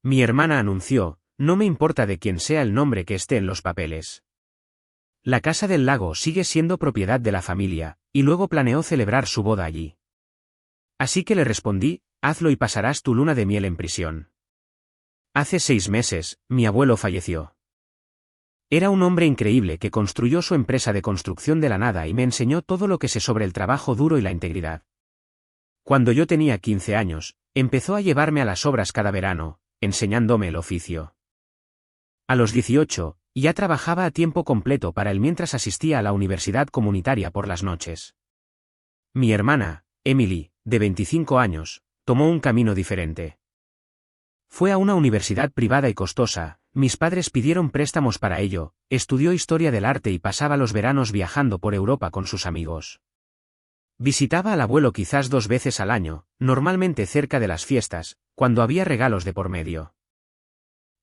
Mi hermana anunció, no me importa de quién sea el nombre que esté en los papeles. La casa del lago sigue siendo propiedad de la familia, y luego planeó celebrar su boda allí. Así que le respondí, hazlo y pasarás tu luna de miel en prisión. Hace 6 meses, mi abuelo falleció. Era un hombre increíble que construyó su empresa de construcción de la nada y me enseñó todo lo que sé sobre el trabajo duro y la integridad. Cuando yo tenía 15 años, empezó a llevarme a las obras cada verano, enseñándome el oficio. A los 18, ya trabajaba a tiempo completo para él mientras asistía a la universidad comunitaria por las noches. Mi hermana, Emily, de 25 años, tomó un camino diferente. Fue a una universidad privada y costosa, mis padres pidieron préstamos para ello, estudió historia del arte y pasaba los veranos viajando por Europa con sus amigos. Visitaba al abuelo quizás 2 veces al año, normalmente cerca de las fiestas, cuando había regalos de por medio.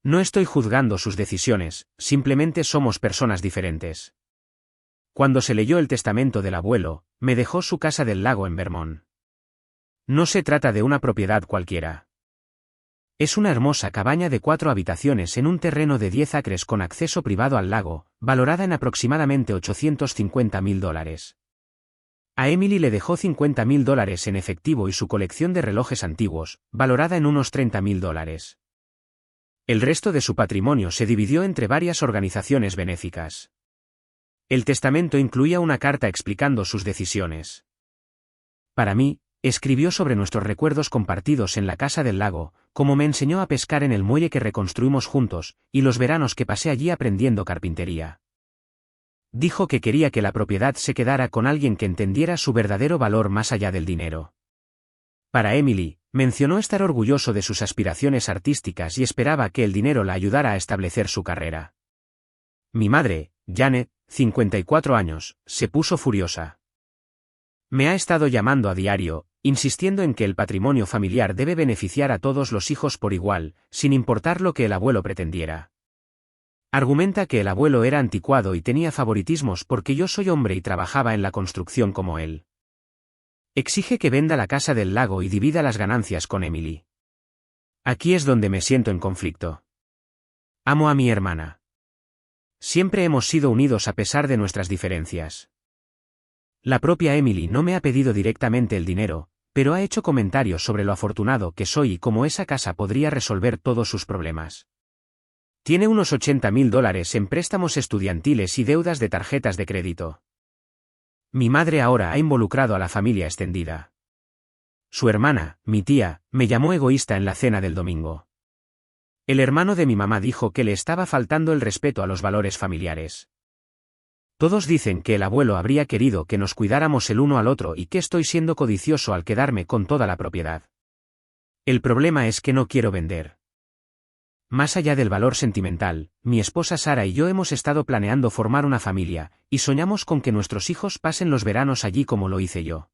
No estoy juzgando sus decisiones, simplemente somos personas diferentes. Cuando se leyó el testamento del abuelo, me dejó su casa del lago en Vermont. No se trata de una propiedad cualquiera. Es una hermosa cabaña de 4 habitaciones en un terreno de 10 acres con acceso privado al lago, valorada en aproximadamente $850,000. A Emily le dejó $50,000 en efectivo y su colección de relojes antiguos, valorada en unos $30,000. El resto de su patrimonio se dividió entre varias organizaciones benéficas. El testamento incluía una carta explicando sus decisiones. Para mí, escribió sobre nuestros recuerdos compartidos en la casa del lago, cómo me enseñó a pescar en el muelle que reconstruimos juntos, y los veranos que pasé allí aprendiendo carpintería. Dijo que quería que la propiedad se quedara con alguien que entendiera su verdadero valor más allá del dinero. Para Emily, mencionó estar orgulloso de sus aspiraciones artísticas y esperaba que el dinero la ayudara a establecer su carrera. Mi madre, Janet, 54 años, se puso furiosa. Me ha estado llamando a diario, insistiendo en que el patrimonio familiar debe beneficiar a todos los hijos por igual, sin importar lo que el abuelo pretendiera. Argumenta que el abuelo era anticuado y tenía favoritismos porque yo soy hombre y trabajaba en la construcción como él. Exige que venda la casa del lago y divida las ganancias con Emily. Aquí es donde me siento en conflicto. Amo a mi hermana. Siempre hemos sido unidos a pesar de nuestras diferencias. La propia Emily no me ha pedido directamente el dinero, pero ha hecho comentarios sobre lo afortunado que soy y cómo esa casa podría resolver todos sus problemas. Tiene unos $80,000 en préstamos estudiantiles y deudas de tarjetas de crédito. Mi madre ahora ha involucrado a la familia extendida. Su hermana, mi tía, me llamó egoísta en la cena del domingo. El hermano de mi mamá dijo que le estaba faltando el respeto a los valores familiares. Todos dicen que el abuelo habría querido que nos cuidáramos el uno al otro y que estoy siendo codicioso al quedarme con toda la propiedad. El problema es que no quiero vender. Más allá del valor sentimental, mi esposa Sara y yo hemos estado planeando formar una familia, y soñamos con que nuestros hijos pasen los veranos allí como lo hice yo.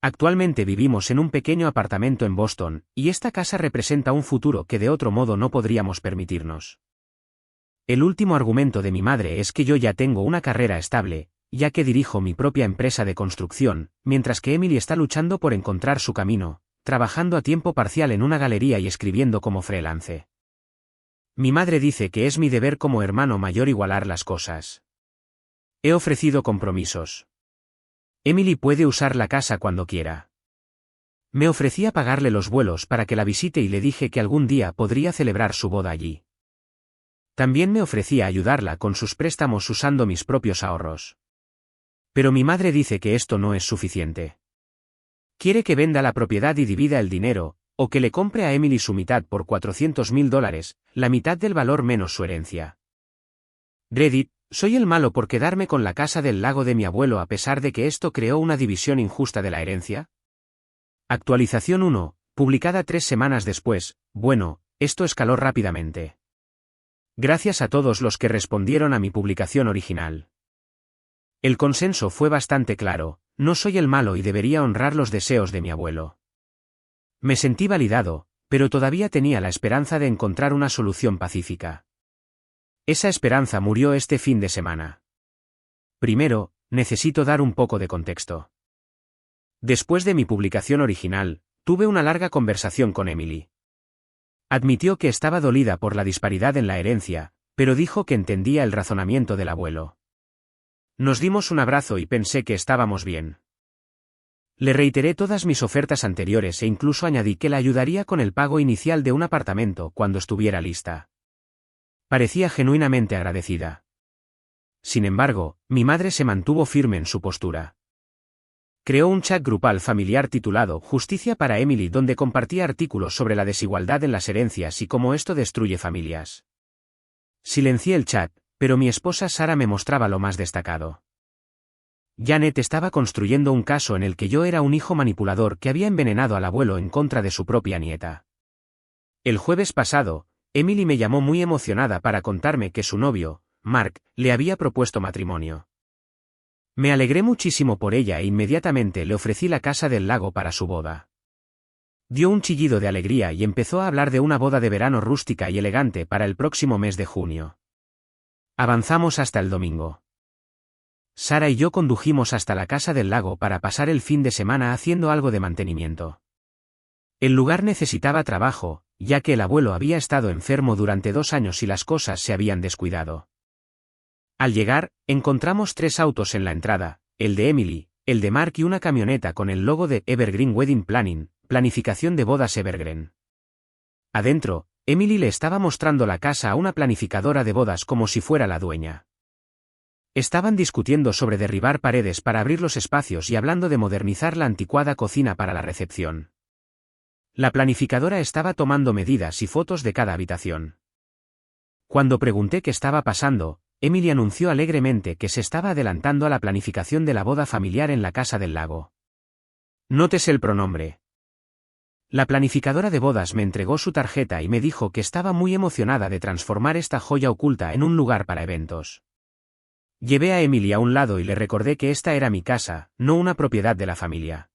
Actualmente vivimos en un pequeño apartamento en Boston, y esta casa representa un futuro que de otro modo no podríamos permitirnos. El último argumento de mi madre es que yo ya tengo una carrera estable, ya que dirijo mi propia empresa de construcción, mientras que Emily está luchando por encontrar su camino, trabajando a tiempo parcial en una galería y escribiendo como freelance. Mi madre dice que es mi deber como hermano mayor igualar las cosas. He ofrecido compromisos. Emily puede usar la casa cuando quiera. Me ofrecí a pagarle los vuelos para que la visite y le dije que algún día podría celebrar su boda allí. También me ofrecí a ayudarla con sus préstamos usando mis propios ahorros. Pero mi madre dice que esto no es suficiente. Quiere que venda la propiedad y divida el dinero, o que le compre a Emily su mitad por $400,000, la mitad del valor menos su herencia. Reddit, ¿soy el malo por quedarme con la casa del lago de mi abuelo a pesar de que esto creó una división injusta de la herencia? Actualización 1, publicada 3 semanas después. Bueno, esto escaló rápidamente. Gracias a todos los que respondieron a mi publicación original. El consenso fue bastante claro, no soy el malo y debería honrar los deseos de mi abuelo. Me sentí validado, pero todavía tenía la esperanza de encontrar una solución pacífica. Esa esperanza murió este fin de semana. Primero, necesito dar un poco de contexto. Después de mi publicación original, tuve una larga conversación con Emily. Admitió que estaba dolida por la disparidad en la herencia, pero dijo que entendía el razonamiento del abuelo. Nos dimos un abrazo y pensé que estábamos bien. Le reiteré todas mis ofertas anteriores e incluso añadí que la ayudaría con el pago inicial de un apartamento cuando estuviera lista. Parecía genuinamente agradecida. Sin embargo, mi madre se mantuvo firme en su postura. Creó un chat grupal familiar titulado Justicia para Emily donde compartía artículos sobre la desigualdad en las herencias y cómo esto destruye familias. Silencié el chat, pero mi esposa Sara me mostraba lo más destacado. Janet estaba construyendo un caso en el que yo era un hijo manipulador que había envenenado al abuelo en contra de su propia nieta. El jueves pasado, Emily me llamó muy emocionada para contarme que su novio, Mark, le había propuesto matrimonio. Me alegré muchísimo por ella e inmediatamente le ofrecí la casa del lago para su boda. Dio un chillido de alegría y empezó a hablar de una boda de verano rústica y elegante para el próximo mes de junio. Avanzamos hasta el domingo. Sara y yo condujimos hasta la casa del lago para pasar el fin de semana haciendo algo de mantenimiento. El lugar necesitaba trabajo, ya que el abuelo había estado enfermo durante 2 años y las cosas se habían descuidado. Al llegar, encontramos 3 autos en la entrada, el de Emily, el de Mark y una camioneta con el logo de Evergreen Wedding Planning, planificación de bodas Evergreen. Adentro, Emily le estaba mostrando la casa a una planificadora de bodas como si fuera la dueña. Estaban discutiendo sobre derribar paredes para abrir los espacios y hablando de modernizar la anticuada cocina para la recepción. La planificadora estaba tomando medidas y fotos de cada habitación. Cuando pregunté qué estaba pasando, Emily anunció alegremente que se estaba adelantando a la planificación de la boda familiar en la casa del lago. Nótese el pronombre. La planificadora de bodas me entregó su tarjeta y me dijo que estaba muy emocionada de transformar esta joya oculta en un lugar para eventos. Llevé a Emily a un lado y le recordé que esta era mi casa, no una propiedad de la familia.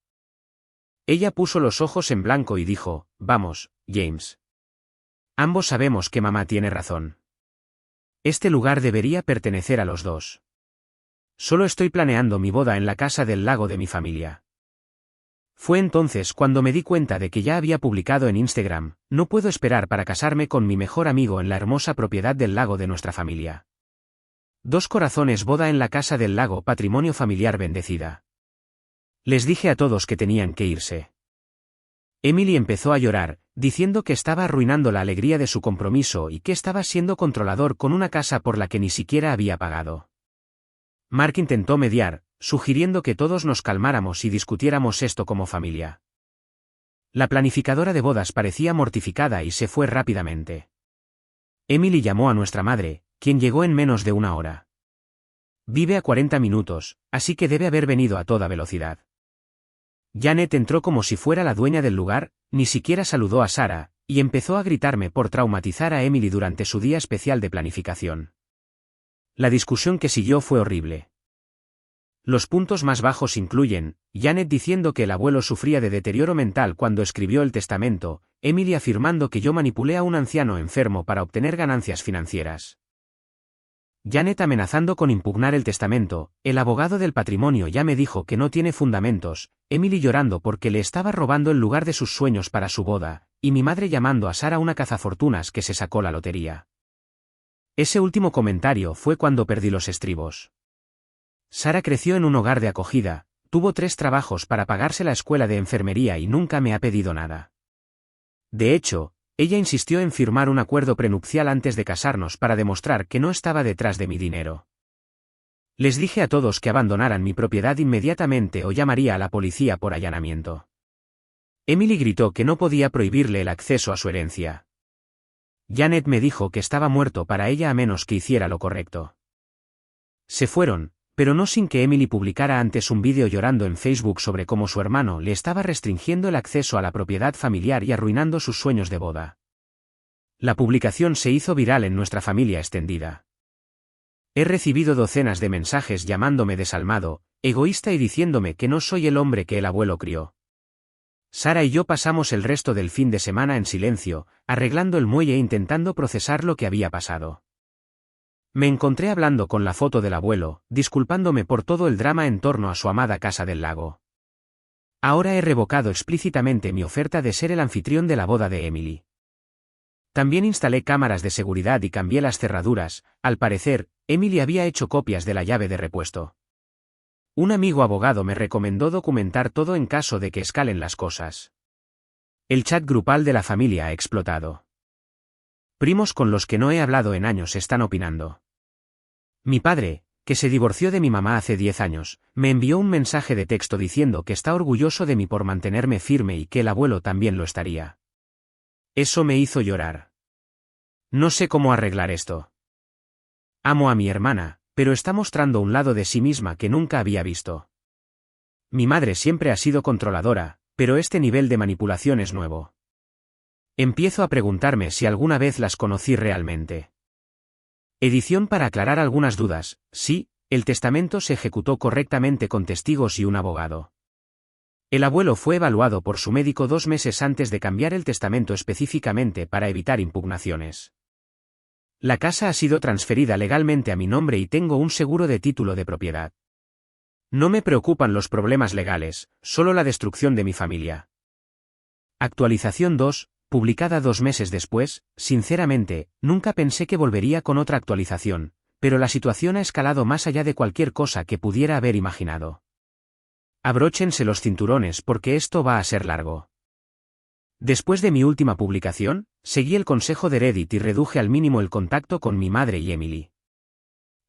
Ella puso los ojos en blanco y dijo, «Vamos, James. Ambos sabemos que mamá tiene razón. Este lugar debería pertenecer a los dos. Solo estoy planeando mi boda en la casa del lago de mi familia». Fue entonces cuando me di cuenta de que ya había publicado en Instagram, «No puedo esperar para casarme con mi mejor amigo en la hermosa propiedad del lago de nuestra familia». 2 corazones boda en la casa del lago patrimonio familiar bendecida. Les dije a todos que tenían que irse. Emily empezó a llorar, diciendo que estaba arruinando la alegría de su compromiso y que estaba siendo controlador con una casa por la que ni siquiera había pagado. Mark intentó mediar, sugiriendo que todos nos calmáramos y discutiéramos esto como familia. La planificadora de bodas parecía mortificada y se fue rápidamente. Emily llamó a nuestra madre, quien llegó en menos de 1 hora. Vive a 40 minutos, así que debe haber venido a toda velocidad. Janet entró como si fuera la dueña del lugar, ni siquiera saludó a Sara, y empezó a gritarme por traumatizar a Emily durante su día especial de planificación. La discusión que siguió fue horrible. Los puntos más bajos incluyen, Janet diciendo que el abuelo sufría de deterioro mental cuando escribió el testamento, Emily afirmando que yo manipulé a un anciano enfermo para obtener ganancias financieras. Janet amenazando con impugnar el testamento, el abogado del patrimonio ya me dijo que no tiene fundamentos, Emily llorando porque le estaba robando el lugar de sus sueños para su boda, y mi madre llamando a Sara una cazafortunas que se sacó la lotería. Ese último comentario fue cuando perdí los estribos. Sara creció en un hogar de acogida, tuvo 3 trabajos para pagarse la escuela de enfermería y nunca me ha pedido nada. De hecho, ella insistió en firmar un acuerdo prenupcial antes de casarnos para demostrar que no estaba detrás de mi dinero. Les dije a todos que abandonaran mi propiedad inmediatamente o llamaría a la policía por allanamiento. Emily gritó que no podía prohibirle el acceso a su herencia. Janet me dijo que estaba muerto para ella a menos que hiciera lo correcto. Se fueron, pero no sin que Emily publicara antes un vídeo llorando en Facebook sobre cómo su hermano le estaba restringiendo el acceso a la propiedad familiar y arruinando sus sueños de boda. La publicación se hizo viral en nuestra familia extendida. He recibido docenas de mensajes llamándome desalmado, egoísta y diciéndome que no soy el hombre que el abuelo crió. Sara y yo pasamos el resto del fin de semana en silencio, arreglando el muelle e intentando procesar lo que había pasado. Me encontré hablando con la foto del abuelo, disculpándome por todo el drama en torno a su amada casa del lago. Ahora he revocado explícitamente mi oferta de ser el anfitrión de la boda de Emily. También instalé cámaras de seguridad y cambié las cerraduras. Al parecer, Emily había hecho copias de la llave de repuesto. Un amigo abogado me recomendó documentar todo en caso de que escalen las cosas. El chat grupal de la familia ha explotado. Primos con los que no he hablado en años están opinando. Mi padre, que se divorció de mi mamá hace 10 años, me envió un mensaje de texto diciendo que está orgulloso de mí por mantenerme firme y que el abuelo también lo estaría. Eso me hizo llorar. No sé cómo arreglar esto. Amo a mi hermana, pero está mostrando un lado de sí misma que nunca había visto. Mi madre siempre ha sido controladora, pero este nivel de manipulación es nuevo. Empiezo a preguntarme si alguna vez las conocí realmente. Edición para aclarar algunas dudas. Sí, el testamento se ejecutó correctamente con testigos y un abogado. El abuelo fue evaluado por su médico 2 meses antes de cambiar el testamento específicamente para evitar impugnaciones. La casa ha sido transferida legalmente a mi nombre y tengo un seguro de título de propiedad. No me preocupan los problemas legales, solo la destrucción de mi familia. Actualización 2, publicada 2 meses después. Sinceramente, nunca pensé que volvería con otra actualización, pero la situación ha escalado más allá de cualquier cosa que pudiera haber imaginado. Abróchense los cinturones porque esto va a ser largo. Después de mi última publicación, seguí el consejo de Reddit y reduje al mínimo el contacto con mi madre y Emily.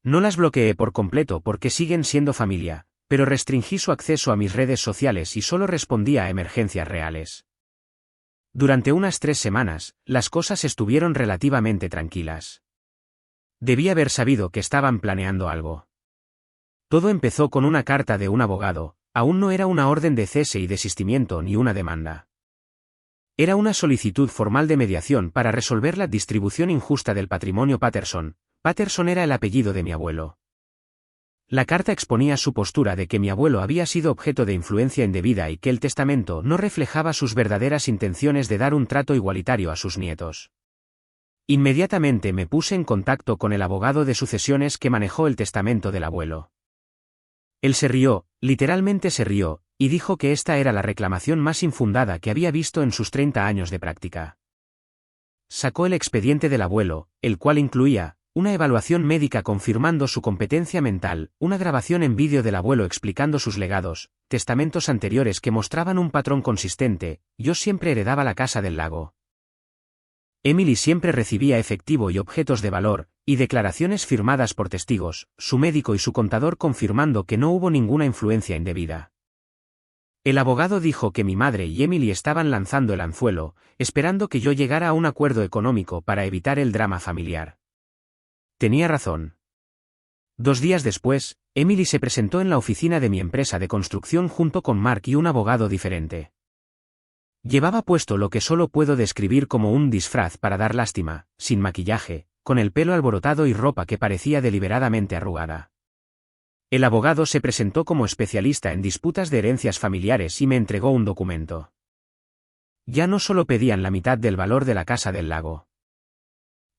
No las bloqueé por completo porque siguen siendo familia, pero restringí su acceso a mis redes sociales y solo respondía a emergencias reales. Durante unas 3 semanas, las cosas estuvieron relativamente tranquilas. Debí haber sabido que estaban planeando algo. Todo empezó con una carta de un abogado. Aún no era una orden de cese y desistimiento ni una demanda. Era una solicitud formal de mediación para resolver la distribución injusta del patrimonio Patterson. Patterson era el apellido de mi abuelo. La carta exponía su postura de que mi abuelo había sido objeto de influencia indebida y que el testamento no reflejaba sus verdaderas intenciones de dar un trato igualitario a sus nietos. Inmediatamente me puse en contacto con el abogado de sucesiones que manejó el testamento del abuelo. Él se rió, literalmente se rió, y dijo que esta era la reclamación más infundada que había visto en sus 30 años de práctica. Sacó el expediente del abuelo, el cual incluía una evaluación médica confirmando su competencia mental, una grabación en vídeo del abuelo explicando sus legados, testamentos anteriores que mostraban un patrón consistente. Yo siempre heredaba la casa del lago. Emily siempre recibía efectivo y objetos de valor, y declaraciones firmadas por testigos, su médico y su contador confirmando que no hubo ninguna influencia indebida. El abogado dijo que mi madre y Emily estaban lanzando el anzuelo, esperando que yo llegara a un acuerdo económico para evitar el drama familiar. Tenía razón. 2 días después, Emily se presentó en la oficina de mi empresa de construcción junto con Mark y un abogado diferente. Llevaba puesto lo que solo puedo describir como un disfraz para dar lástima, sin maquillaje, con el pelo alborotado y ropa que parecía deliberadamente arrugada. El abogado se presentó como especialista en disputas de herencias familiares y me entregó un documento. Ya no solo pedían la mitad del valor de la casa del lago.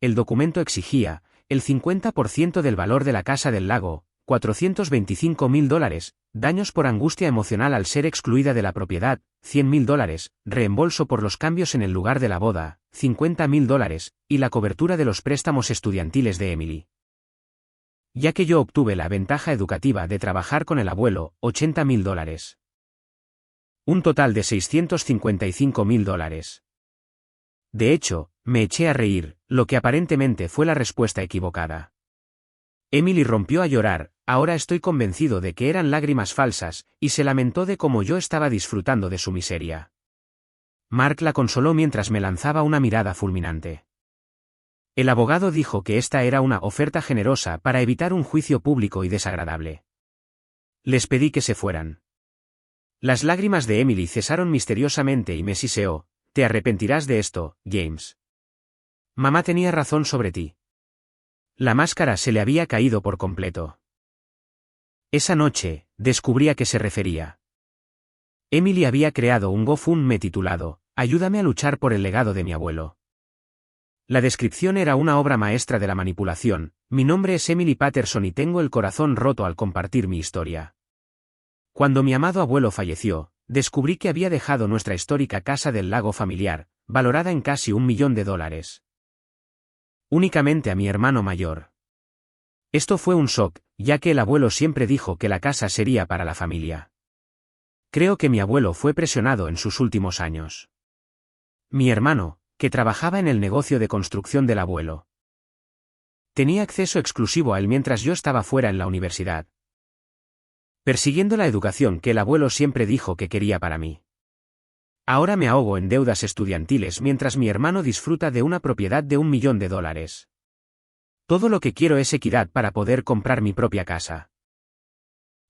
El documento exigía el 50% del valor de la casa del lago, $425.000, daños por angustia emocional al ser excluida de la propiedad, $100.000, reembolso por los cambios en el lugar de la boda, $50.000, y la cobertura de los préstamos estudiantiles de Emily. Ya que yo obtuve la ventaja educativa de trabajar con el abuelo, $80.000. Un total de $655.000. De hecho, me eché a reír, lo que aparentemente fue la respuesta equivocada. Emily rompió a llorar. Ahora estoy convencido de que eran lágrimas falsas, y se lamentó de cómo yo estaba disfrutando de su miseria. Mark la consoló mientras me lanzaba una mirada fulminante. El abogado dijo que esta era una oferta generosa para evitar un juicio público y desagradable. Les pedí que se fueran. Las lágrimas de Emily cesaron misteriosamente y me siseó. Te arrepentirás de esto, James. Mamá tenía razón sobre ti. La máscara se le había caído por completo. Esa noche, descubrí a qué se refería. Emily había creado un GoFundMe titulado Ayúdame a luchar por el legado de mi abuelo. La descripción era una obra maestra de la manipulación. Mi nombre es Emily Patterson y tengo el corazón roto al compartir mi historia. Cuando mi amado abuelo falleció, descubrí que había dejado nuestra histórica casa del lago familiar, valorada en casi $1 millón. Únicamente a mi hermano mayor. Esto fue un shock, ya que el abuelo siempre dijo que la casa sería para la familia. Creo que mi abuelo fue presionado en sus últimos años. Mi hermano, que trabajaba en el negocio de construcción del abuelo, tenía acceso exclusivo a él mientras yo estaba fuera en la universidad, persiguiendo la educación que el abuelo siempre dijo que quería para mí. Ahora me ahogo en deudas estudiantiles mientras mi hermano disfruta de una propiedad de $1 millón. Todo lo que quiero es equidad para poder comprar mi propia casa,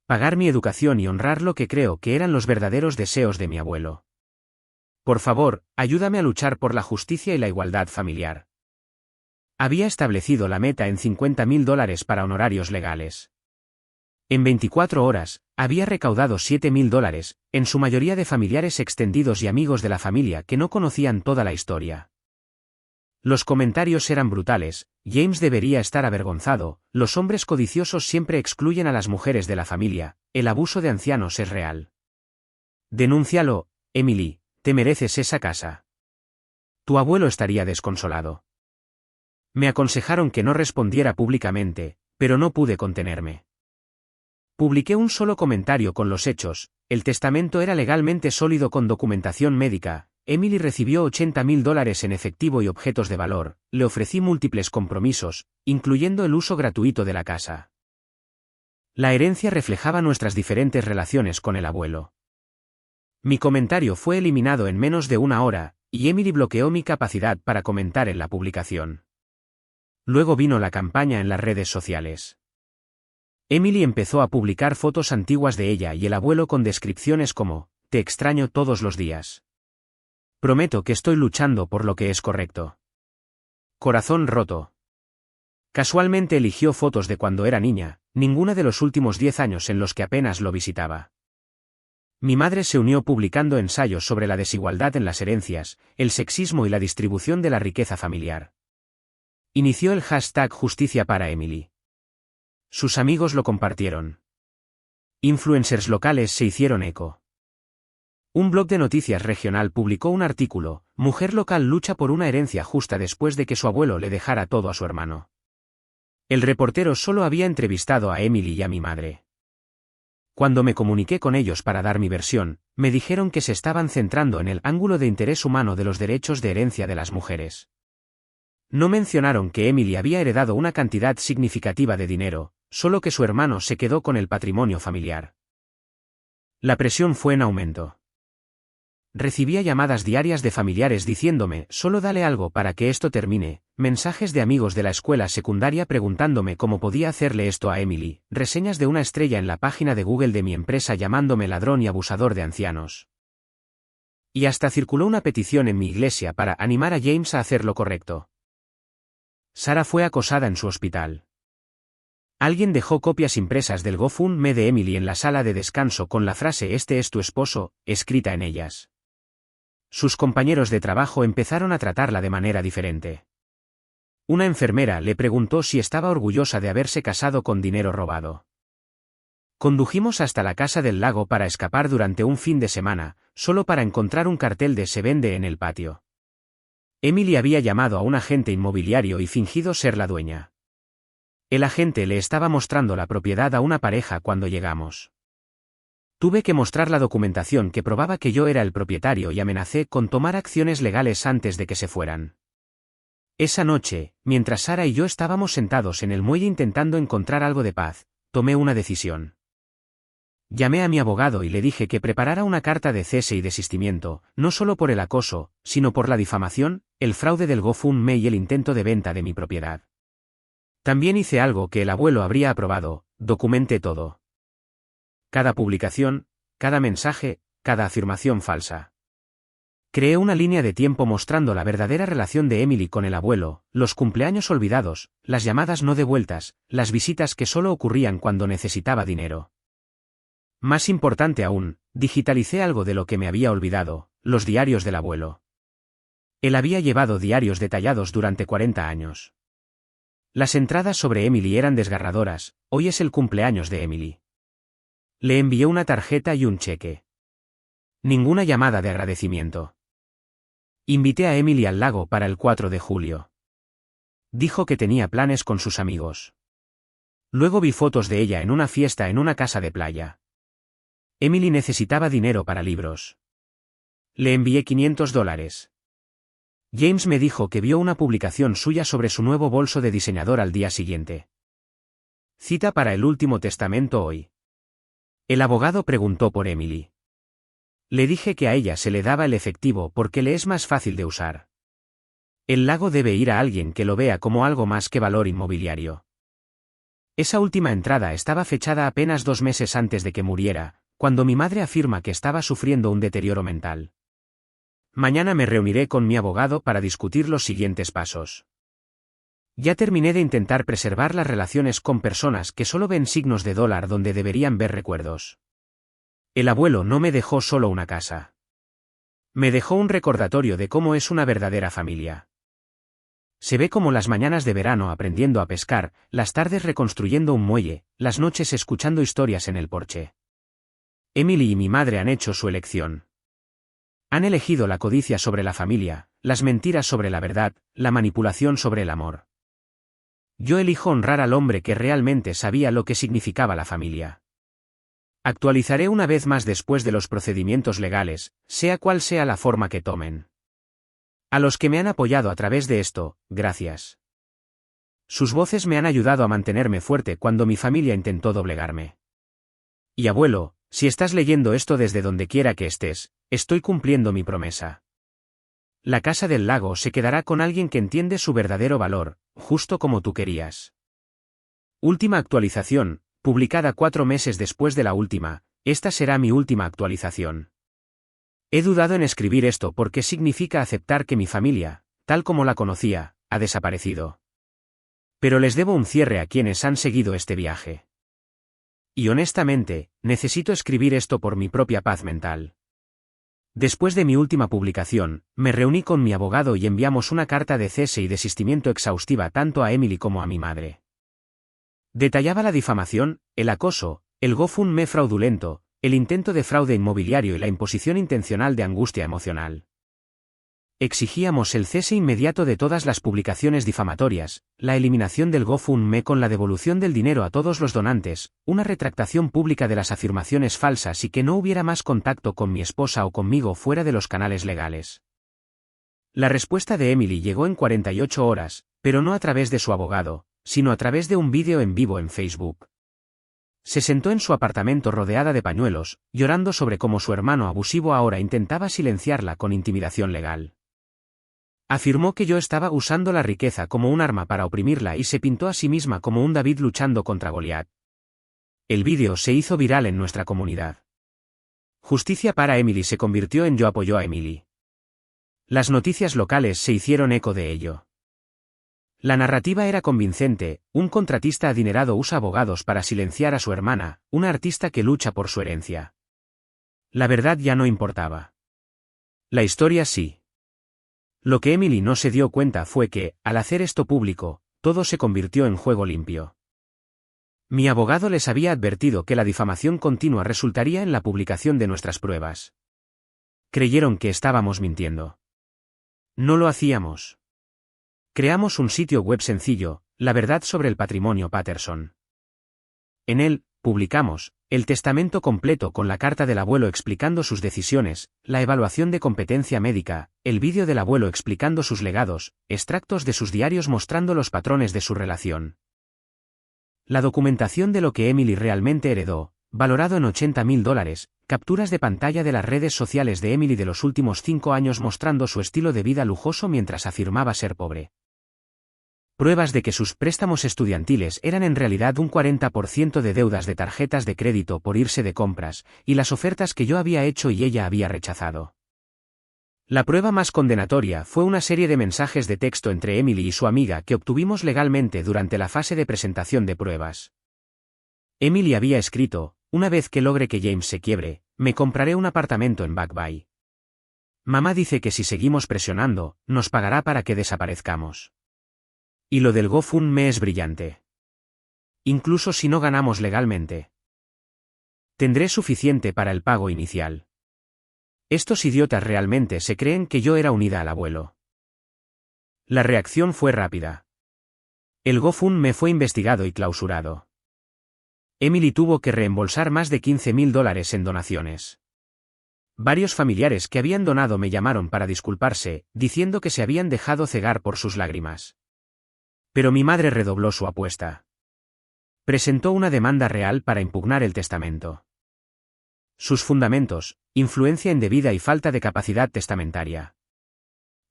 pagar mi educación y honrar lo que creo que eran los verdaderos deseos de mi abuelo. Por favor, ayúdame a luchar por la justicia y la igualdad familiar. Había establecido la meta en $50.000 para honorarios legales. En 24 horas, había recaudado $7.000, en su mayoría de familiares extendidos y amigos de la familia que no conocían toda la historia. Los comentarios eran brutales: James debería estar avergonzado, los hombres codiciosos siempre excluyen a las mujeres de la familia, el abuso de ancianos es real. Denúncialo, Emily, te mereces esa casa. Tu abuelo estaría desconsolado. Me aconsejaron que no respondiera públicamente, pero no pude contenerme. Publiqué un solo comentario con los hechos: el testamento era legalmente sólido con documentación médica. Emily recibió $80.000 en efectivo y objetos de valor, le ofrecí múltiples compromisos, incluyendo el uso gratuito de la casa. La herencia reflejaba nuestras diferentes relaciones con el abuelo. Mi comentario fue eliminado en menos de una hora, y Emily bloqueó mi capacidad para comentar en la publicación. Luego vino la campaña en las redes sociales. Emily empezó a publicar fotos antiguas de ella y el abuelo con descripciones como: te extraño todos los días. Prometo que estoy luchando por lo que es correcto. Corazón roto. Casualmente eligió fotos de cuando era niña, ninguna de los últimos 10 años en los que apenas lo visitaba. Mi madre se unió publicando ensayos sobre la desigualdad en las herencias, el sexismo y la distribución de la riqueza familiar. Inició el hashtag Justicia para Emily. Sus amigos lo compartieron. Influencers locales se hicieron eco. Un blog de noticias regional publicó un artículo: mujer local lucha por una herencia justa después de que su abuelo le dejara todo a su hermano. El reportero solo había entrevistado a Emily y a mi madre. Cuando me comuniqué con ellos para dar mi versión, me dijeron que se estaban centrando en el ángulo de interés humano de los derechos de herencia de las mujeres. No mencionaron que Emily había heredado una cantidad significativa de dinero, solo que su hermano se quedó con el patrimonio familiar. La presión fue en aumento. Recibía llamadas diarias de familiares diciéndome: solo dale algo para que esto termine, mensajes de amigos de la escuela secundaria preguntándome cómo podía hacerle esto a Emily, reseñas de una estrella en la página de Google de mi empresa llamándome ladrón y abusador de ancianos. Y hasta circuló una petición en mi iglesia para animar a James a hacer lo correcto. Sara fue acosada en su hospital. Alguien dejó copias impresas del GoFundMe de Emily en la sala de descanso con la frase «Este es tu esposo», escrita en ellas. Sus compañeros de trabajo empezaron a tratarla de manera diferente. Una enfermera le preguntó si estaba orgullosa de haberse casado con dinero robado. Condujimos hasta la casa del lago para escapar durante un fin de semana, solo para encontrar un cartel de «Se vende» en el patio. Emily había llamado a un agente inmobiliario y fingido ser la dueña. El agente le estaba mostrando la propiedad a una pareja cuando llegamos. Tuve que mostrar la documentación que probaba que yo era el propietario y amenacé con tomar acciones legales antes de que se fueran. Esa noche, mientras Sara y yo estábamos sentados en el muelle intentando encontrar algo de paz, tomé una decisión. Llamé a mi abogado y le dije que preparara una carta de cese y desistimiento, no solo por el acoso, sino por la difamación, el fraude del GoFundMe y el intento de venta de mi propiedad. También hice algo que el abuelo habría aprobado: documenté todo. Cada publicación, cada mensaje, cada afirmación falsa. Creé una línea de tiempo mostrando la verdadera relación de Emily con el abuelo, los cumpleaños olvidados, las llamadas no devueltas, las visitas que solo ocurrían cuando necesitaba dinero. Más importante aún, digitalicé algo de lo que me había olvidado: los diarios del abuelo. Él había llevado diarios detallados durante 40 años. Las entradas sobre Emily eran desgarradoras: hoy es el cumpleaños de Emily. Le envié una tarjeta y un cheque. Ninguna llamada de agradecimiento. Invité a Emily al lago para el 4 de julio. Dijo que tenía planes con sus amigos. Luego vi fotos de ella en una fiesta en una casa de playa. Emily necesitaba dinero para libros. Le envié $500. James me dijo que vio una publicación suya sobre su nuevo bolso de diseñador al día siguiente. Cita para el último testamento hoy. El abogado preguntó por Emily. Le dije que a ella se le daba el efectivo porque le es más fácil de usar. El lago debe ir a alguien que lo vea como algo más que valor inmobiliario. Esa última entrada estaba fechada apenas 2 meses antes de que muriera, cuando mi madre afirma que estaba sufriendo un deterioro mental. Mañana me reuniré con mi abogado para discutir los siguientes pasos. Ya terminé de intentar preservar las relaciones con personas que solo ven signos de dólar donde deberían ver recuerdos. El abuelo no me dejó solo una casa. Me dejó un recordatorio de cómo es una verdadera familia. Se ve como las mañanas de verano aprendiendo a pescar, las tardes reconstruyendo un muelle, las noches escuchando historias en el porche. Emily y mi madre han hecho su elección. Han elegido la codicia sobre la familia, las mentiras sobre la verdad, la manipulación sobre el amor. Yo elijo honrar al hombre que realmente sabía lo que significaba la familia. Actualizaré una vez más después de los procedimientos legales, sea cual sea la forma que tomen. A los que me han apoyado a través de esto, gracias. Sus voces me han ayudado a mantenerme fuerte cuando mi familia intentó doblegarme. Y abuelo, si estás leyendo esto desde donde quiera que estés, estoy cumpliendo mi promesa. La casa del lago se quedará con alguien que entiende su verdadero valor, justo como tú querías. Última actualización, publicada 4 meses después de la última, esta será mi última actualización. He dudado en escribir esto porque significa aceptar que mi familia, tal como la conocía, ha desaparecido. Pero les debo un cierre a quienes han seguido este viaje. Y honestamente, necesito escribir esto por mi propia paz mental. Después de mi última publicación, me reuní con mi abogado y enviamos una carta de cese y desistimiento exhaustiva tanto a Emily como a mi madre. Detallaba la difamación, el acoso, el GoFundMe fraudulento, el intento de fraude inmobiliario y la imposición intencional de angustia emocional. Exigíamos el cese inmediato de todas las publicaciones difamatorias, la eliminación del GoFundMe con la devolución del dinero a todos los donantes, una retractación pública de las afirmaciones falsas y que no hubiera más contacto con mi esposa o conmigo fuera de los canales legales. La respuesta de Emily llegó en 48 horas, pero no a través de su abogado, sino a través de un vídeo en vivo en Facebook. Se sentó en su apartamento rodeada de pañuelos, llorando sobre cómo su hermano abusivo ahora intentaba silenciarla con intimidación legal. Afirmó que yo estaba usando la riqueza como un arma para oprimirla y se pintó a sí misma como un David luchando contra Goliat. El vídeo se hizo viral en nuestra comunidad. Justicia para Emily se convirtió en Yo apoyo a Emily. Las noticias locales se hicieron eco de ello. La narrativa era convincente, un contratista adinerado usa abogados para silenciar a su hermana, una artista que lucha por su herencia. La verdad ya no importaba. La historia sí. Lo que Emily no se dio cuenta fue que, al hacer esto público, todo se convirtió en juego limpio. Mi abogado les había advertido que la difamación continua resultaría en la publicación de nuestras pruebas. Creyeron que estábamos mintiendo. No lo hacíamos. Creamos un sitio web sencillo, La verdad sobre el patrimonio Patterson. En él, publicamos el testamento completo con la carta del abuelo explicando sus decisiones, la evaluación de competencia médica, el vídeo del abuelo explicando sus legados, extractos de sus diarios mostrando los patrones de su relación. La documentación de lo que Emily realmente heredó, valorado en $80.000, capturas de pantalla de las redes sociales de Emily de los últimos 5 años mostrando su estilo de vida lujoso mientras afirmaba ser pobre. Pruebas de que sus préstamos estudiantiles eran en realidad un 40% de deudas de tarjetas de crédito por irse de compras, y las ofertas que yo había hecho y ella había rechazado. La prueba más condenatoria fue una serie de mensajes de texto entre Emily y su amiga que obtuvimos legalmente durante la fase de presentación de pruebas. Emily había escrito, una vez que logre que James se quiebre, me compraré un apartamento en Back Bay. Mamá dice que si seguimos presionando, nos pagará para que desaparezcamos. Y lo del GoFundMe es brillante. Incluso si no ganamos legalmente. Tendré suficiente para el pago inicial. Estos idiotas realmente se creen que yo era unida al abuelo. La reacción fue rápida. El GoFundMe fue investigado y clausurado. Emily tuvo que reembolsar más de $15.000 en donaciones. Varios familiares que habían donado me llamaron para disculparse, diciendo que se habían dejado cegar por sus lágrimas. Pero mi madre redobló su apuesta. Presentó una demanda real para impugnar el testamento. Sus fundamentos: influencia indebida y falta de capacidad testamentaria.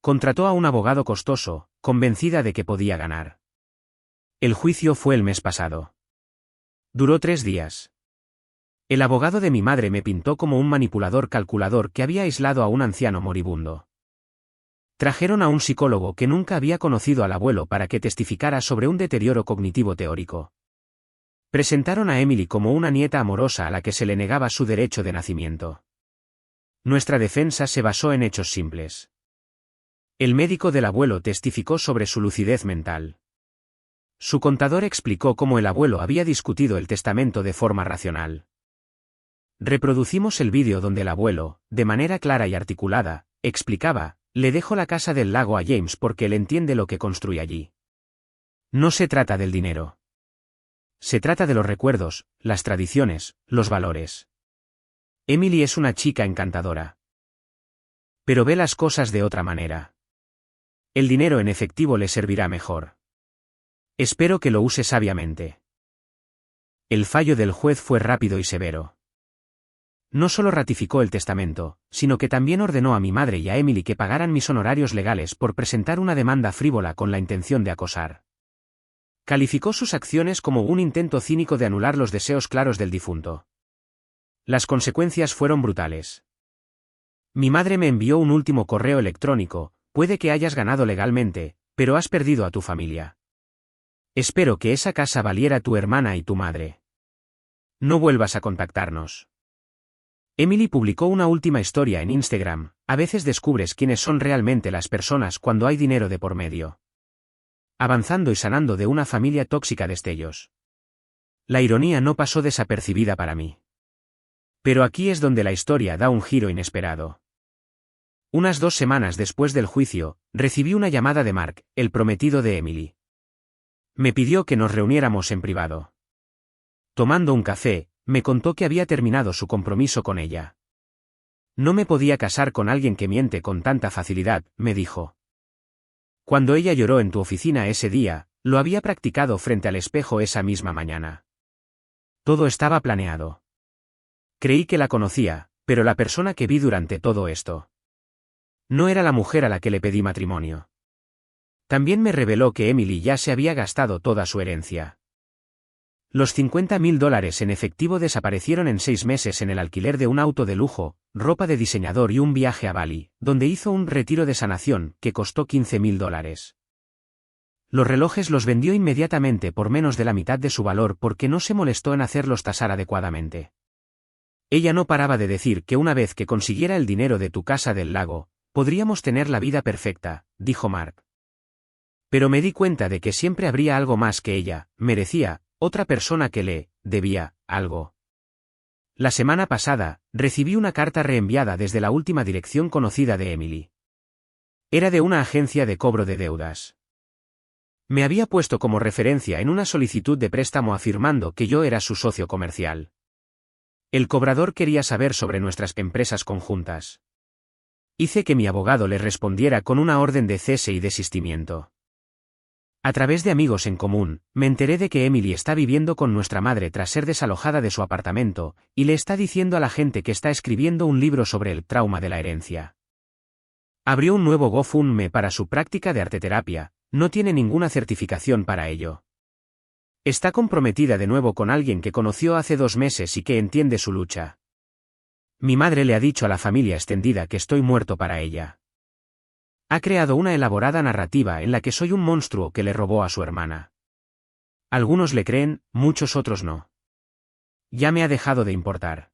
Contrató a un abogado costoso, convencida de que podía ganar. El juicio fue el mes pasado. Duró 3 días. El abogado de mi madre me pintó como un manipulador calculador que había aislado a un anciano moribundo. Trajeron a un psicólogo que nunca había conocido al abuelo para que testificara sobre un deterioro cognitivo teórico. Presentaron a Emily como una nieta amorosa a la que se le negaba su derecho de nacimiento. Nuestra defensa se basó en hechos simples. El médico del abuelo testificó sobre su lucidez mental. Su contador explicó cómo el abuelo había discutido el testamento de forma racional. Reproducimos el vídeo donde el abuelo, de manera clara y articulada, explicaba: le dejo la casa del lago a James porque él entiende lo que construye allí. No se trata del dinero. Se trata de los recuerdos, las tradiciones, los valores. Emily es una chica encantadora. Pero ve las cosas de otra manera. El dinero en efectivo le servirá mejor. Espero que lo use sabiamente. El fallo del juez fue rápido y severo. No solo ratificó el testamento, sino que también ordenó a mi madre y a Emily que pagaran mis honorarios legales por presentar una demanda frívola con la intención de acosar. Calificó sus acciones como un intento cínico de anular los deseos claros del difunto. Las consecuencias fueron brutales. Mi madre me envió un último correo electrónico: puede que hayas ganado legalmente, pero has perdido a tu familia. Espero que esa casa valiera tu hermana y tu madre. No vuelvas a contactarnos. Emily publicó una última historia en Instagram: a veces descubres quiénes son realmente las personas cuando hay dinero de por medio. Avanzando y sanando de una familia tóxica destellos. La ironía no pasó desapercibida para mí. Pero aquí es donde la historia da un giro inesperado. Unas 2 semanas después del juicio, recibí una llamada de Mark, el prometido de Emily. Me pidió que nos reuniéramos en privado. Tomando un café, me contó que había terminado su compromiso con ella. No me podía casar con alguien que miente con tanta facilidad, me dijo. Cuando ella lloró en tu oficina ese día, lo había practicado frente al espejo esa misma mañana. Todo estaba planeado. Creí que la conocía, pero la persona que vi durante todo esto no era la mujer a la que le pedí matrimonio. También me reveló que Emily ya se había gastado toda su herencia. Los $50.000 en efectivo desaparecieron en 6 meses en el alquiler de un auto de lujo, ropa de diseñador y un viaje a Bali, donde hizo un retiro de sanación que costó $15.000. Los relojes los vendió inmediatamente por menos de la mitad de su valor porque no se molestó en hacerlos tasar adecuadamente. Ella no paraba de decir que una vez que consiguiera el dinero de tu casa del lago, podríamos tener la vida perfecta, dijo Mark. Pero me di cuenta de que siempre habría algo más que ella merecía, otra persona que le debía algo. La semana pasada, recibí una carta reenviada desde la última dirección conocida de Emily. Era de una agencia de cobro de deudas. Me había puesto como referencia en una solicitud de préstamo afirmando que yo era su socio comercial. El cobrador quería saber sobre nuestras empresas conjuntas. Hice que mi abogado le respondiera con una orden de cese y desistimiento. A través de amigos en común, me enteré de que Emily está viviendo con nuestra madre tras ser desalojada de su apartamento, y le está diciendo a la gente que está escribiendo un libro sobre el trauma de la herencia. Abrió un nuevo GoFundMe para su práctica de arteterapia, no tiene ninguna certificación para ello. Está comprometida de nuevo con alguien que conoció hace 2 meses y que entiende su lucha. Mi madre le ha dicho a la familia extendida que estoy muerto para ella. Ha creado una elaborada narrativa en la que soy un monstruo que le robó a su hermana. Algunos le creen, muchos otros no. Ya me ha dejado de importar.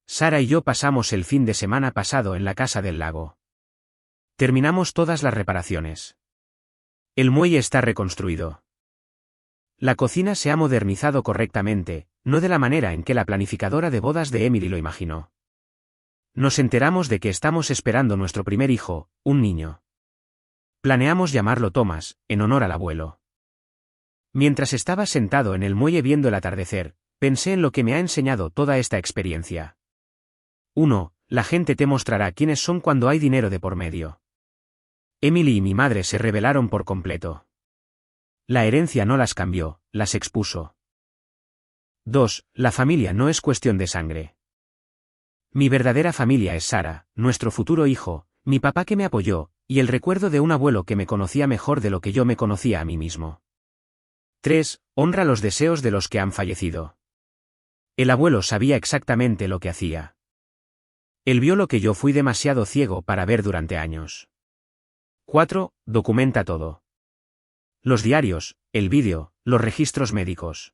Sara y yo pasamos el fin de semana pasado en la casa del lago. Terminamos todas las reparaciones. El muelle está reconstruido. La cocina se ha modernizado correctamente, no de la manera en que la planificadora de bodas de Emily lo imaginó. Nos enteramos de que estamos esperando nuestro primer hijo, un niño. Planeamos llamarlo Thomas, en honor al abuelo. Mientras estaba sentado en el muelle viendo el atardecer, pensé en lo que me ha enseñado toda esta experiencia. 1. La gente te mostrará quiénes son cuando hay dinero de por medio. Emily y mi madre se rebelaron por completo. La herencia no las cambió, las expuso. 2. La familia no es cuestión de sangre. Mi verdadera familia es Sara, nuestro futuro hijo, mi papá que me apoyó, y el recuerdo de un abuelo que me conocía mejor de lo que yo me conocía a mí mismo. 3. Honra los deseos de los que han fallecido. El abuelo sabía exactamente lo que hacía. Él vio lo que yo fui demasiado ciego para ver durante años. 4. Documenta todo. Los diarios, el vídeo, los registros médicos.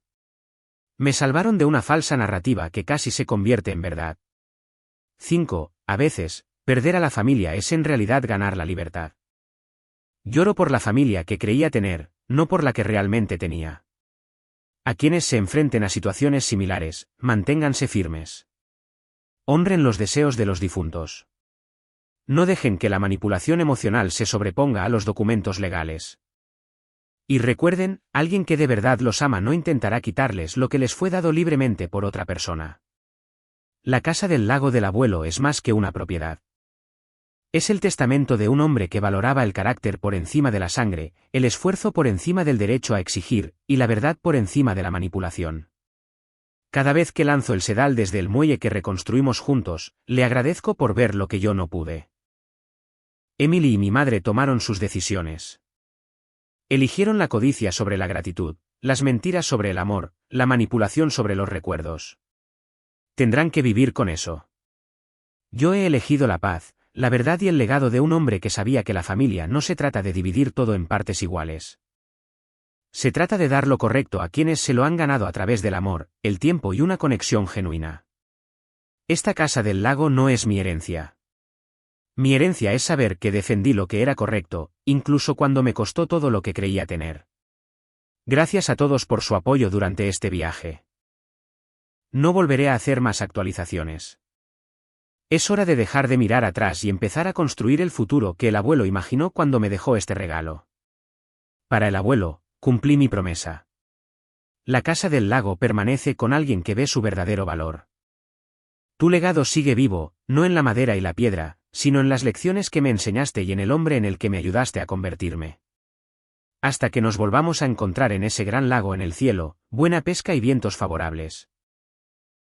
Me salvaron de una falsa narrativa que casi se convierte en verdad. 5. A veces, perder a la familia es en realidad ganar la libertad. Lloro por la familia que creía tener, no por la que realmente tenía. A quienes se enfrenten a situaciones similares, manténganse firmes. Honren los deseos de los difuntos. No dejen que la manipulación emocional se sobreponga a los documentos legales. Y recuerden, alguien que de verdad los ama no intentará quitarles lo que les fue dado libremente por otra persona. La casa del lago del abuelo es más que una propiedad. Es el testamento de un hombre que valoraba el carácter por encima de la sangre, el esfuerzo por encima del derecho a exigir, y la verdad por encima de la manipulación. Cada vez que lanzo el sedal desde el muelle que reconstruimos juntos, le agradezco por ver lo que yo no pude. Emily y mi madre tomaron sus decisiones. Eligieron la codicia sobre la gratitud, las mentiras sobre el amor, la manipulación sobre los recuerdos. Tendrán que vivir con eso. Yo he elegido la paz, la verdad y el legado de un hombre que sabía que la familia no se trata de dividir todo en partes iguales. Se trata de dar lo correcto a quienes se lo han ganado a través del amor, el tiempo y una conexión genuina. Esta casa del lago no es mi herencia. Mi herencia es saber que defendí lo que era correcto, incluso cuando me costó todo lo que creía tener. Gracias a todos por su apoyo durante este viaje. No volveré a hacer más actualizaciones. Es hora de dejar de mirar atrás y empezar a construir el futuro que el abuelo imaginó cuando me dejó este regalo. Para el abuelo, cumplí mi promesa. La casa del lago permanece con alguien que ve su verdadero valor. Tu legado sigue vivo, no en la madera y la piedra, sino en las lecciones que me enseñaste y en el hombre en el que me ayudaste a convertirme. Hasta que nos volvamos a encontrar en ese gran lago en el cielo, buena pesca y vientos favorables.